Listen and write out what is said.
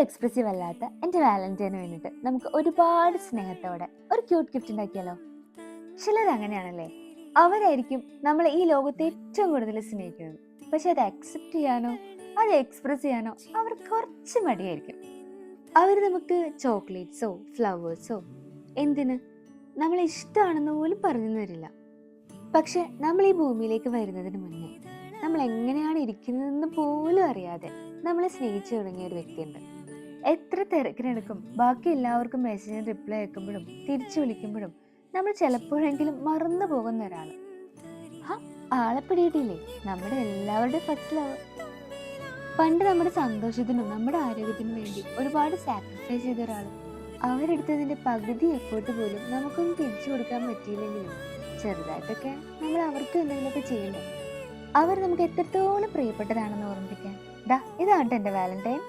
Expressive അല്ലാത്ത എൻ്റെ Valentine വേണ്ടിയിട്ട് നമുക്ക് ഒരുപാട് സ്നേഹത്തോടെ ഒരു ക്യൂട്ട് ഗിഫ്റ്റ് ഉണ്ടാക്കിയാലോ? ചിലർ അങ്ങനെയാണല്ലേ, അവരായിരിക്കും നമ്മളെ ഈ ലോകത്തെ ഏറ്റവും കൂടുതൽ സ്നേഹിക്കുന്നത്. പക്ഷെ അത് അക്സെപ്റ്റ് ചെയ്യാനോ അത് എക്സ്പ്രസ് ചെയ്യാനോ അവർ കുറച്ച് മടിയായിരിക്കും. അവർ നമുക്ക് ചോക്ലേറ്റ്സോ ഫ്ലവേഴ്സോ എന്തിന് നമ്മളെ ഇഷ്ടമാണെന്ന് പോലും പറഞ്ഞു തരില്ല. പക്ഷെ നമ്മൾ ഈ ഭൂമിയിലേക്ക് വരുന്നതിന് മുന്നേ നമ്മൾ എങ്ങനെയാണ് ഇരിക്കുന്നതെന്ന് പോലും അറിയാതെ നമ്മളെ സ്നേഹിച്ചു തുടങ്ങിയ ഒരു വ്യക്തിയുണ്ട്. എത്ര തിരക്കിനെടുക്കും ബാക്കി എല്ലാവർക്കും മെസ്സേജിന് റിപ്ലൈ അയക്കുമ്പോഴും തിരിച്ചു വിളിക്കുമ്പോഴും നമ്മൾ ചിലപ്പോഴെങ്കിലും മറന്നു പോകുന്ന ഒരാൾ. ആളെ പിടിയിട്ടില്ലേ, നമ്മുടെ എല്ലാവരുടെയും ഫസ്റ്റ് ലവ്. പണ്ട് നമ്മുടെ സന്തോഷത്തിനും നമ്മുടെ ആരോഗ്യത്തിനും വേണ്ടി ഒരുപാട് സാക്രിഫൈസ് ചെയ്ത ഒരാൾ. അവരെടുത്തതിന്റെ പകുതി എഫേർട്ട് പോലും നമുക്കൊന്നും തിരിച്ചു കൊടുക്കാൻ പറ്റിയില്ലെങ്കിലും ചെറുതായിട്ടൊക്കെ നമ്മൾ അവർക്ക് എന്തെങ്കിലുമൊക്കെ ചെയ്യണ്ടേ. അവർ നമുക്ക് എത്രത്തോളം പ്രിയപ്പെട്ടതാണെന്ന് ഓർമ്മിപ്പിക്കാൻ ഇതാണ് എൻ്റെ വാലന്റൈൻ.